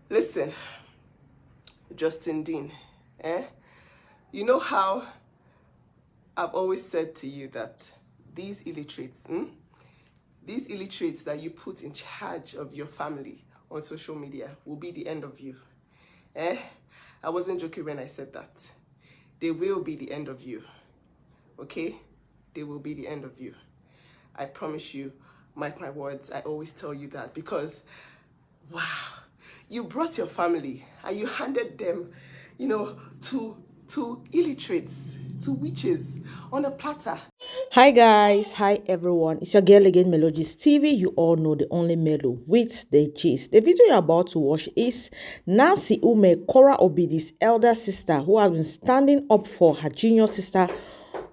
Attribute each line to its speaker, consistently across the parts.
Speaker 1: Listen, Dęan, you know how I've always said to you that these illiterates that you put in charge of your family on social media will be the end of you. I wasn't joking when I said that. They will be the end of you. Okay? They will be the end of you. I promise you, mark my words, I always tell you that because, wow, you brought your family and you handed them, to illiterates, to witches on a platter.
Speaker 2: Hi guys, hi everyone. It's your girl again, Melodies TV. You all know the only Melo with the gist. The video you're about to watch is Nancy Umeh, Korra Obidi's elder sister, who has been standing up for her junior sister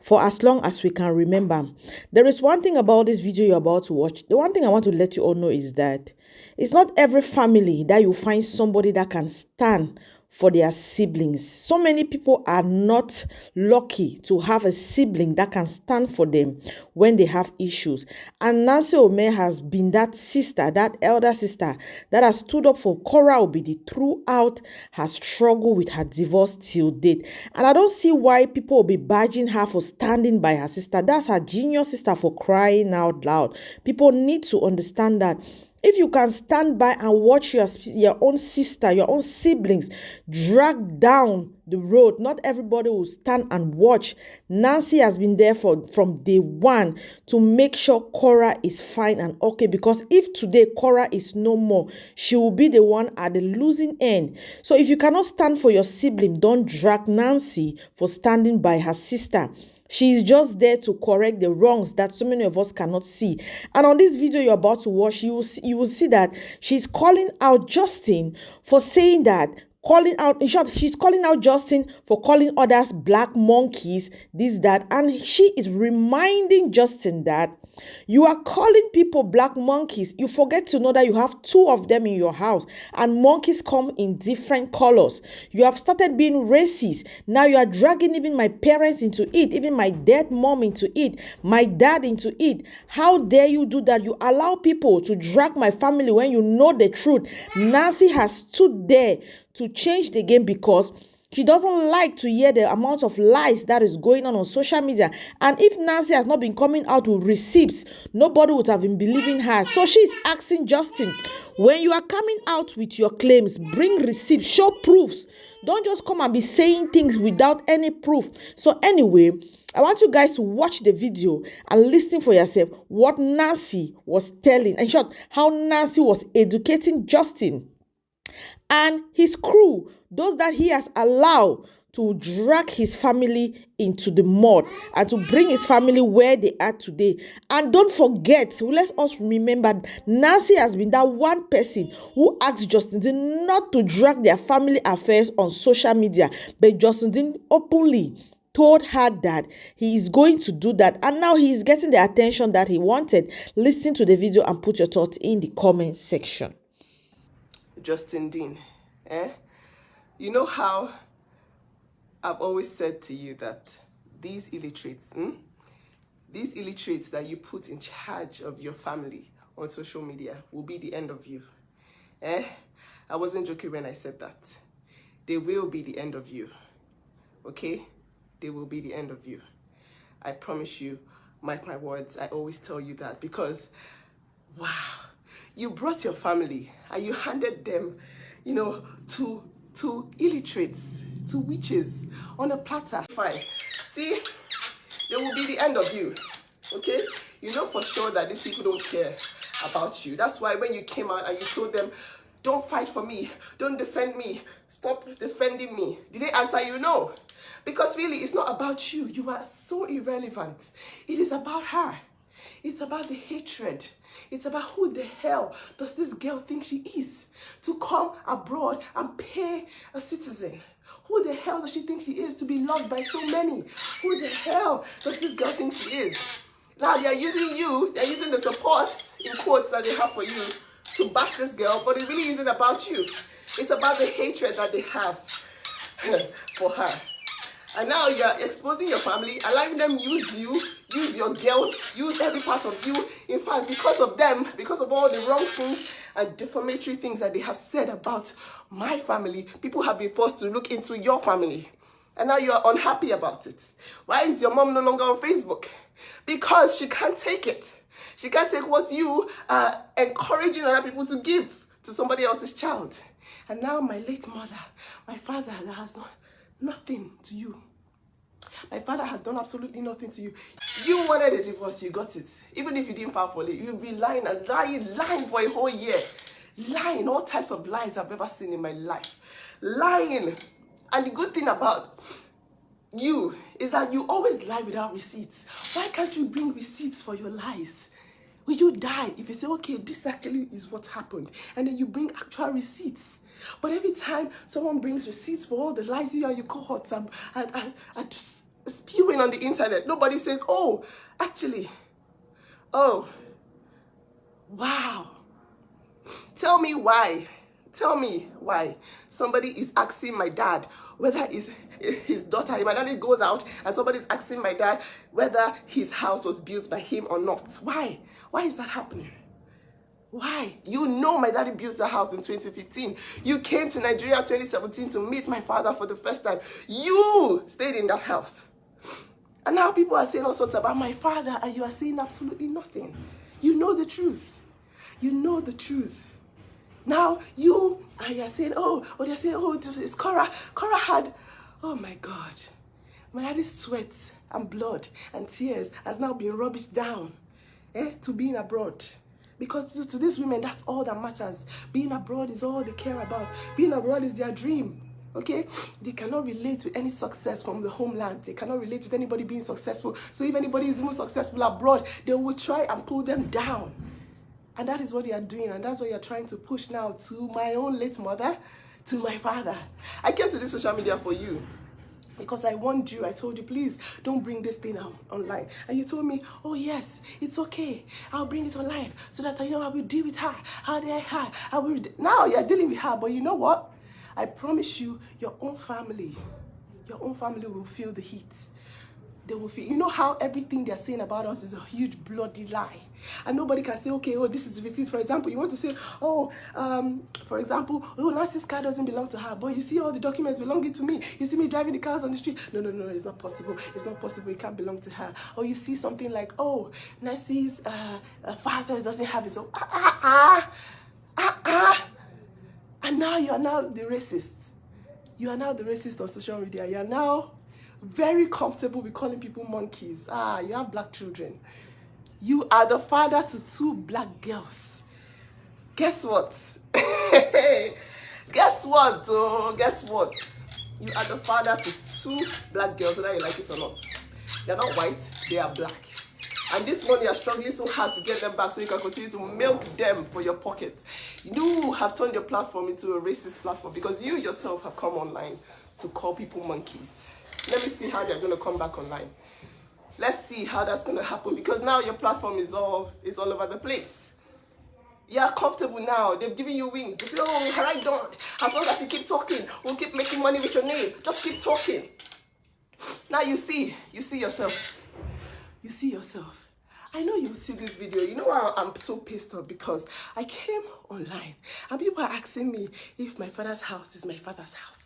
Speaker 2: for as long as we can remember. There is one thing about this video you're about to watch. The one thing I want to let you all know is that it's not every family that you find somebody that can stand for their siblings. So many people are not lucky to have a sibling that can stand for them when they have issues. And Nancy Umeh has been that sister, that elder sister, that has stood up for Korra Obidi throughout her struggle with her divorce till date. And I don't see why people will be badging her for standing by her sister. That's her junior sister, for crying out loud. People need to understand that if you can stand by and watch your own sister, your own siblings drag down the road, not everybody will stand and watch. Nancy has been there from day one to make sure Korra is fine and okay, because if today Korra is no more, she will be the one at the losing end. So if you cannot stand for your sibling, don't drag Nancy for standing by her sister. She's just there to correct the wrongs that so many of us cannot see. And on this video you're about to watch, you will see that she's calling out Justin for saying that, in short, she's calling out Justin for calling others black monkeys, this, that, and she is reminding Justin that you are calling people black monkeys. You forget to know that you have two of them in your house, and monkeys come in different colors. You have started being racist. Now you are dragging even my parents into it, even my dead mom into it, my dad into it. How dare you do that? You allow people to drag my family when you know the truth. Nancy has stood there to change the game because she doesn't like to hear the amount of lies that is going on social media. And if Nancy has not been coming out with receipts, nobody would have been believing her. So she's asking Justin, when you are coming out with your claims, bring receipts, show proofs. Don't just come and be saying things without any proof. So anyway, I want you guys to watch the video and listen for yourself what Nancy was telling. In short, how Nancy was educating Justin and his crew, those that he has allowed to drag his family into the mud and to bring his family where they are today. And don't forget, let us remember, Nancy has been that one person who asked Justin not to drag their family affairs on social media, but Justin openly told her that he is going to do that, and now he is getting the attention that he wanted. Listen to the video and put your thoughts in the comment section.
Speaker 1: Dęan, you know how I've always said to you that these illiterates that you put in charge of your family on social media will be the end of you. I wasn't joking when I said that. They will be the end of you. Okay? They will be the end of you. I promise you, mark my words, I always tell you that because, wow, you brought your family and you handed them, to illiterates, to witches on a platter. Fine. See, they will be the end of you. Okay? You know for sure that these people don't care about you. That's why when you came out and you told them, don't fight for me, don't defend me, stop defending me, did they answer you? No. Because really, it's not about you. You are so irrelevant. It is about her. It's about the hatred. It's about who the hell does this girl think she is to come abroad and pay a citizen? Who the hell does she think she is to be loved by so many? Who the hell does this girl think she is? Now they are using you, they're using the support, in quotes, that they have for you to back this girl, but it really isn't about you. It's about the hatred that they have for her. And now you're exposing your family, allowing them use you, use your girls, use every part of you. In fact, because of them, because of all the wrong things and defamatory things that they have said about my family, people have been forced to look into your family. And now you're unhappy about it. Why is your mom no longer on Facebook? Because she can't take it. She can't take what you are encouraging other people to give to somebody else's child. And now my late mother, my father, that has done nothing to you. My father has done absolutely nothing to you. You wanted a divorce, you got it. Even if you didn't file for it, you'll be lying and lying for a whole year. Lying, all types of lies I've ever seen in my life. Lying. And the good thing about you is that you always lie without receipts. Why can't you bring receipts for your lies? Will you die if you say, okay, this actually is what happened, and then you bring actual receipts? But every time someone brings receipts for all the lies you and your cohorts are just spewing on the internet, nobody says, oh, actually, oh, wow. Tell me why. Tell me why somebody is asking my dad whether it's his daughter. My daddy goes out and somebody's asking my dad whether his house was built by him or not. Why? Why is that happening? Why? You know my daddy built the house in 2015. You came to Nigeria 2017 to meet my father for the first time. You stayed in that house. And now people are saying all sorts about my father and you are saying absolutely nothing. You know the truth. You know the truth. Now you're saying, they're saying, it's Korra. Korra had, oh my God. My daddy's sweat and blood and tears has now been rubbished down to being abroad. Because to these women, that's all that matters. Being abroad is all they care about. Being abroad is their dream. Okay? They cannot relate with any success from the homeland. They cannot relate with anybody being successful. So if anybody is even successful abroad, they will try and pull them down. And that is what they are doing, and that's what you're trying to push now to my own late mother, to my father. I came to this social media for you because I warned you. I told you, please don't bring this thing out online. And you told me, oh yes, it's okay. I'll bring it online so that I know I will deal with her. How dare I will. Now you're dealing with her, but you know what? I promise you, your own family will feel the heat. They will feel, you know how everything they're saying about us is a huge bloody lie. And nobody can say, okay, oh, this is the receipt. For example, you want to say, for example, Nancy's car doesn't belong to her, but you see all the documents belonging to me. You see me driving the cars on the street. No, it's not possible. It's not possible. It can't belong to her. Or you see something like, oh, Nancy's father doesn't have his own. And now you are now the racist. You are now the racist on social media. You are now very comfortable with calling people monkeys. You have black children. You are the father to 2 black girls. Guess what? Guess what? Guess what? You are the father to 2 black girls, whether you like it or not. They're not white, they are black. And this money, you're struggling so hard to get them back so you can continue to milk them for your pocket. You have turned your platform into a racist platform because you yourself have come online to call people monkeys. Let me see how they're going to come back online. Let's see how that's going to happen because now your platform is all over the place. You're comfortable now. They've given you wings. They say, oh, right on. As long as you keep talking, we'll keep making money with your name. Just keep talking. Now you see yourself. You see yourself. I know you see this video. You know why I'm so pissed off? Because I came online and people are asking me if my father's house is my father's house.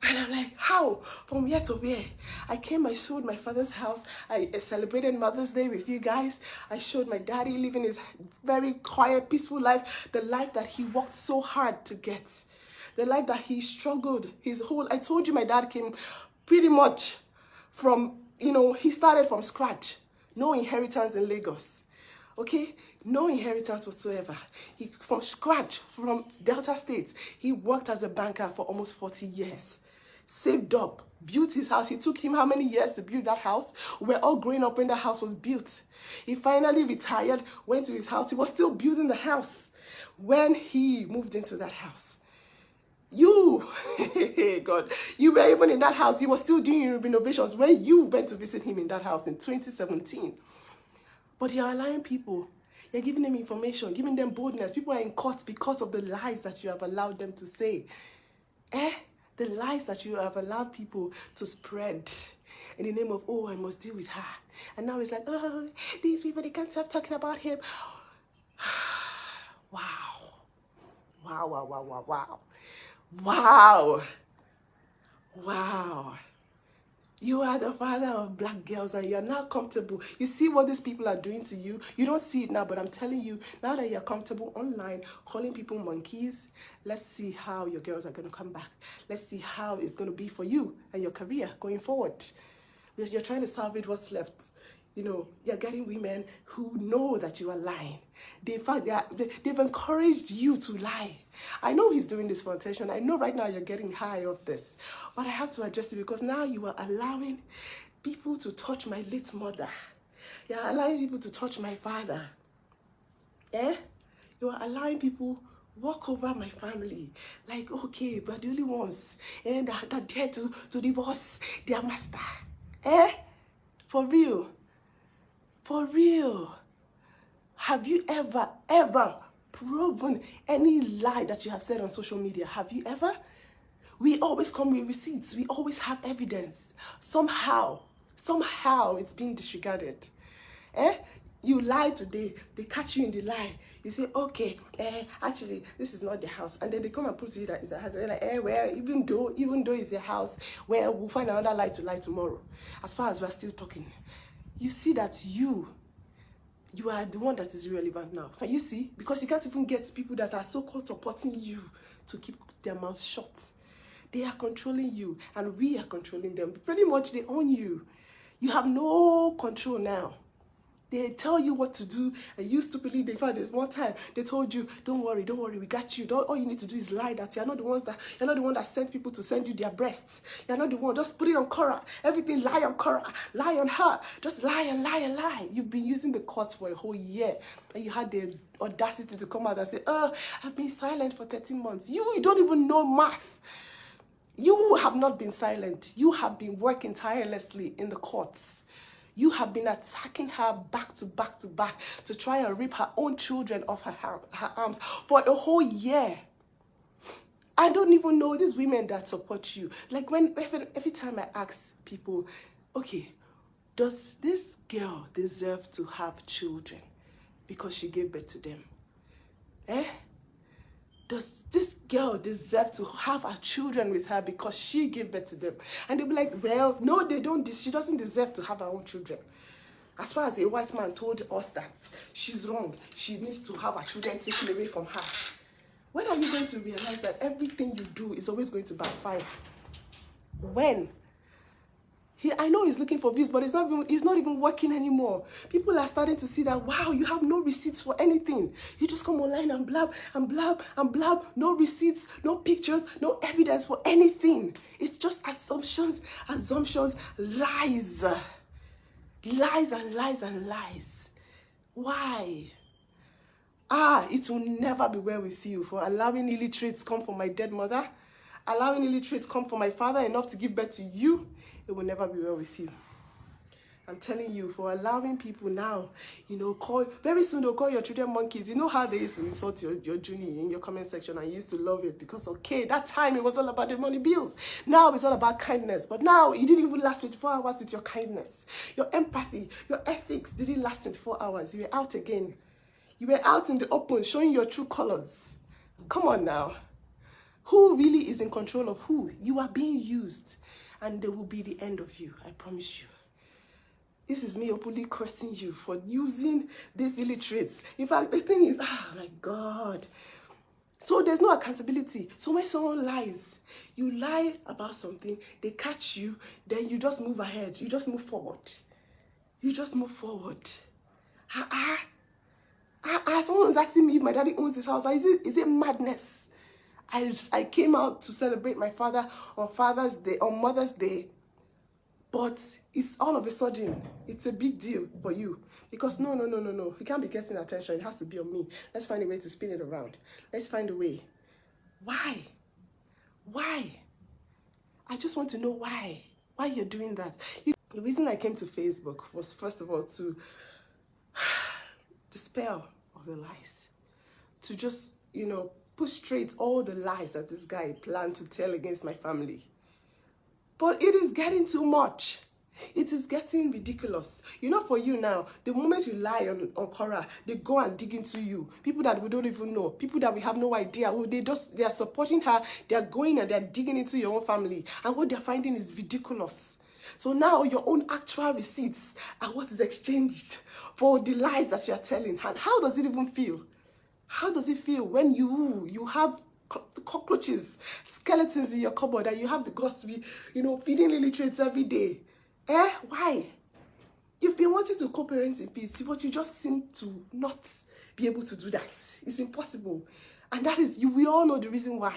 Speaker 1: And I'm like, how? From where to where? I showed my father's house. I celebrated Mother's Day with you guys. I showed my daddy living his very quiet, peaceful life. The life that he worked so hard to get. The life that he struggled I told you my dad came pretty much from, he started from scratch. No inheritance in Lagos. Okay? No inheritance whatsoever. From scratch, from Delta State, he worked as a banker for almost 40 years. Saved up, built his house. It took him how many years to build that house? We're all growing up when the house was built. He finally retired, went to his house. He was still building the house when he moved into that house. You, God, you were even in that house. He was still doing renovations when you went to visit him in that house in 2017. But you're allowing people. You're giving them information, giving them boldness. People are in court because of the lies that you have allowed them to say. The lies that you have allowed people to spread in the name of, oh, I must deal with her. And now it's like, oh, these people, they can't stop talking about him. Wow. Wow, wow, wow, wow, wow. Wow. Wow. You are the father of black girls and you're now comfortable. You see what these people are doing to you? You don't see it now, but I'm telling you, now that you're comfortable online, calling people monkeys, let's see how your girls are going to come back. Let's see how it's going to be for you and your career going forward. You're trying to salvage what's left. You know, you're getting women who know that you are lying. They've encouraged you to lie. I know he's doing this for attention. I know right now you're getting high off this. But I have to address it because now you are allowing people to touch my late mother. You're allowing people to touch my father. Eh? You are allowing people walk over my family. Like, okay, we're the only ones and that dare to divorce their master. Eh? For real. For real. Have you ever proven any lie that you have said on social media? Have you ever? We always come with receipts. We always have evidence. Somehow it's being disregarded. Eh? You lie today, they catch you in the lie. You say, okay, actually, this is not their house. And then they come and prove to you that it's their house. And they're like, well, even though it's their house, well, we'll find another lie to lie tomorrow. As far as we're still talking. You see that you are the one that is irrelevant now. Can you see? Because you can't even get people that are so-called supporting you to keep their mouths shut. They are controlling you, and we are controlling them. Pretty much, they own you. You have no control now. They tell you what to do, and you stupidly, there's one time they told you, don't worry, we got you. All you need to do is lie that you're not the one that sent people to send you their breasts. You're not the one. Just put it on Korra. Everything lie on Korra. Lie on her. Just lie and lie and lie. You've been using the courts for a whole year, and you had the audacity to come out and say, I've been silent for 13 months. You don't even know math. You have not been silent. You have been working tirelessly in the courts. You have been attacking her back to back to try and rip her own children off her arms for a whole year. I don't even know these women that support you. Like every time I ask people, okay, does this girl deserve to have children because she gave birth to them? Eh? Does this girl deserve to have her children with her because she gave birth to them? And they'll be like, well, no, they don't. She doesn't deserve to have her own children. As far as a white man told us that she's wrong, she needs to have her children taken away from her. When are you going to realize that everything you do is always going to backfire? When? I know he's looking for views, but it's not even working anymore. People are starting to see that, wow, you have no receipts for anything. You just come online and blab, and blab, and blab. No receipts, no pictures, no evidence for anything. It's just assumptions, lies. Lies and lies and lies. Why? It will never be well with you for allowing illiterates come from my dead mother. Allowing illiterates come from my father enough to give birth to you, it will never be well with you. I'm telling you, for allowing people now, very soon they'll call your children monkeys. You know how they used to insult your Junie in your comment section, and you used to love it because, okay, that time it was all about the money bills. Now it's all about kindness. But now you didn't even last 24 hours with your kindness. Your empathy, your ethics didn't last 24 hours. You were out again. You were out in the open showing your true colors. Come on now. Who really is in control of who? You are being used, and there will be the end of you. I promise you. This is me openly cursing you for using these illiterates. In fact, the thing is, my God. So there's no accountability. So when someone lies, you lie about something, they catch you, then you just move ahead. You just move forward. You just move forward. Someone was asking me if my daddy owns his house. Is it madness? I came out to celebrate my father on Father's Day, on Mother's Day. But it's all of a sudden, it's a big deal for you. Because no. You can't be getting attention. It has to be on me. Let's find a way to spin it around. Let's find a way. Why? Why? I just want to know why. Why you're doing that. The reason I came to Facebook was, first of all, to dispel all the lies. To just, push straight all the lies that this guy planned to tell against my family. But it is getting too much. It is getting ridiculous. You know, for you now, the moment you lie on Korra, they go and dig into you. People that we don't even know, people that we have no idea, they are supporting her, they are going and they are digging into your own family. And what they're finding is ridiculous. So now your own actual receipts are what is exchanged for the lies that you are telling. And how does it even feel? How does it feel when you have cockroaches, skeletons in your cupboard, and you have the guts to be, feeding illiterates every day? Why? You've been wanting to co-parent in peace, but you just seem to not be able to do that. It's impossible. And that is, we all know the reason why.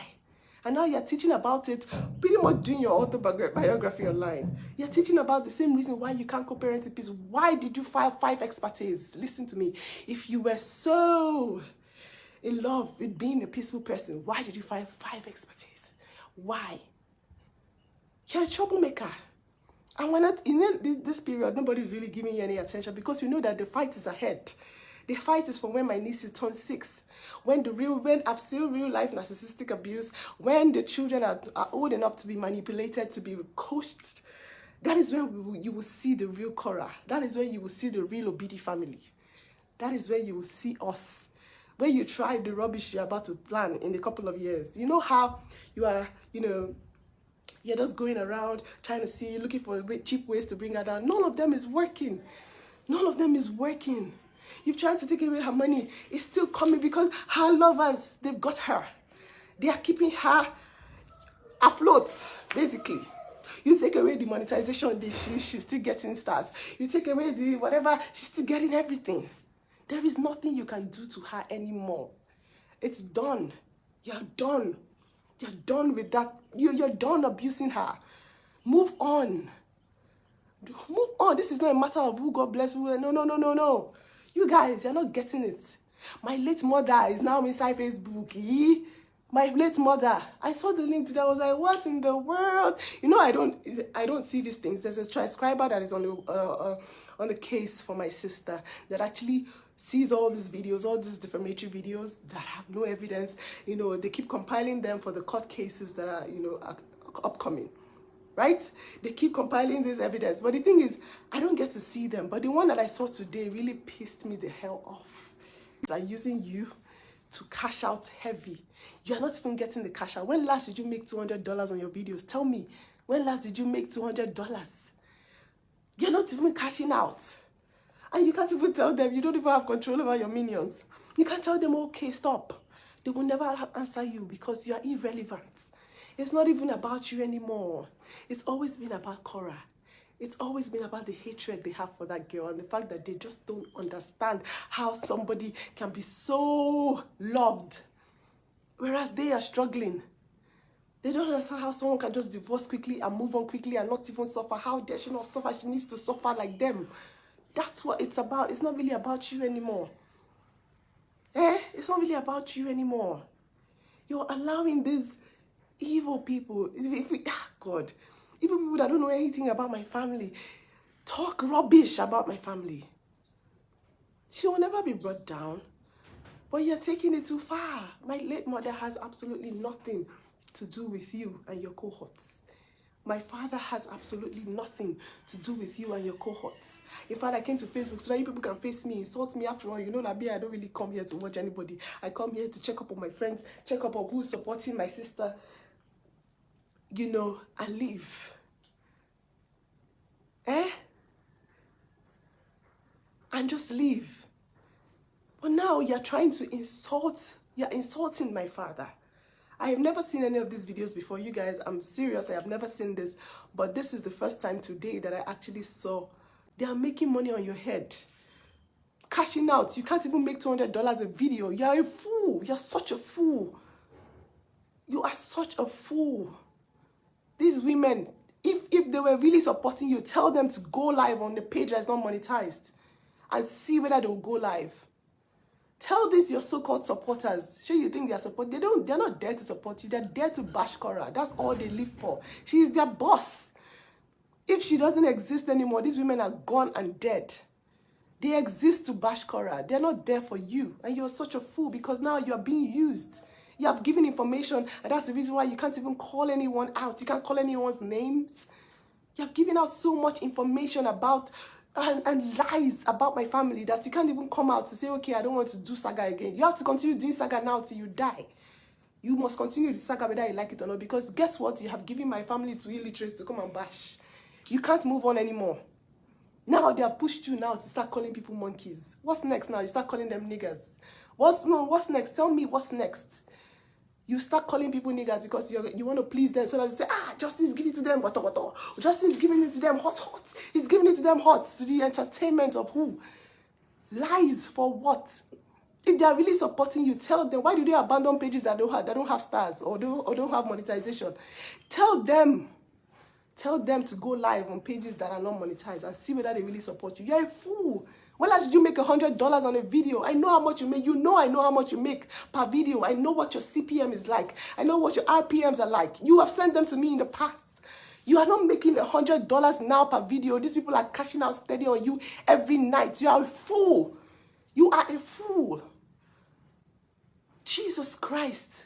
Speaker 1: And now you're teaching about it, pretty much doing your autobiography online. You're teaching about the same reason why you can't co-parent in peace. Why did you file 5 expertise? Listen to me. If you were so in love with being a peaceful person, why did you file 5 expertise? Why? You're a troublemaker. And when in this period, nobody's really giving you any attention because you know that the fight is ahead. The fight is for when my nieces turn 6, when I've seen real life narcissistic abuse, when the children are old enough to be manipulated, to be coached. That is when you will see the real Korra. That is when you will see the real Obidi family. That is where you will see us. When you try the rubbish you're about to plan in a couple of years. You know how you are, you're just going around trying to see, looking for cheap ways to bring her down. None of them is working. None of them is working. You've tried to take away her money. It's still coming because her lovers, they've got her. They are keeping her afloat, basically. You take away the monetization, she's still getting stars. You take away the whatever, she's still getting everything. There is nothing you can do to her anymore. It's done. You're done. You're done with that. You're done abusing her. Move on. Move on. This is not a matter of who God bless who. No. You guys, you're not getting it. My late mother is now inside Facebook. My late mother. I saw the link today. I was like, what in the world? I don't see these things. There's a transcriber that is on the case for my sister that actually sees all these videos, all these defamatory videos that have no evidence. They keep compiling them for the court cases that are, upcoming. Right? They keep compiling this evidence. But the thing is, I don't get to see them. But the one that I saw today really pissed me the hell off. They're using you to cash out heavy. You're not even getting the cash out. When last did you make $200 on your videos? Tell me. When last did you make $200? You're not even cashing out. And you can't even tell them. You don't even have control over your minions. You can't tell them, okay, stop. They will never answer you because you are irrelevant. It's not even about you anymore. It's always been about Korra. It's always been about the hatred they have for that girl and the fact that they just don't understand how somebody can be so loved, whereas they are struggling. They don't understand how someone can just divorce quickly and move on quickly and not even suffer. How dare she not suffer? She needs to suffer like them. That's what it's about. It's not really about you anymore. It's not really about you anymore. You're allowing these evil people, God, evil people that don't know anything about my family, talk rubbish about my family. She will never be brought down, but you're taking it too far. My late mother has absolutely nothing to do with you and your cohorts. My father has absolutely nothing to do with you and your cohorts. In fact, I came to Facebook so that you people can face me, insult me. After all, you know, Nabi, I don't really come here to watch anybody. I come here to check up on my friends, check up on who's supporting my sister, and leave. And just leave. But now you're trying to you're insulting my father. I have never seen any of these videos before, you guys. I'm serious, I have never seen this. But this is the first time today that I actually saw. They are making money on your head. Cashing out. You can't even make $200 a video. You're a fool. You're such a fool. You are such a fool. These women, if they were really supporting you, tell them to go live on the page that's not monetized and see whether they'll go live. Tell these your so-called supporters. Sure, you think they're they're not there to support you. They're there to bash Korra. That's all they live for. She is their boss. If she doesn't exist anymore, these women are gone and dead. They exist to bash Korra. They're not there for you. And you're such a fool because now you're being used. You have given information, and that's the reason why you can't even call anyone out. You can't call anyone's names. You have given out so much information about and lies about my family that you can't even come out to say, okay, I don't want to do saga again. You have to continue doing saga now till you die. You must continue the saga whether you like it or not, because guess what? You have given my family to illiterates to come and bash. You can't move on anymore. Now they have pushed you now to start calling people monkeys. What's next now? You start calling them niggers. What's next? Tell me what's next. You start calling people niggers because you want to please them, so that you say, Justin's giving it to them water. Justin's giving it to them hot. He's giving it to them hot, to the entertainment of who? Lies for what? If they are really supporting you, tell them. Why do they abandon pages that don't have stars or don't have monetization? Tell them to go live on pages that are not monetized and see whether they really support you. You're a fool. When last did you make $100 on a video? I know how much you make. I know how much you make per video. I know what your CPM is like. I know what your RPMs are like. You have sent them to me in the past. You are not making $100 now per video. These people are cashing out steady on you every night. You are a fool. You are a fool. Jesus Christ.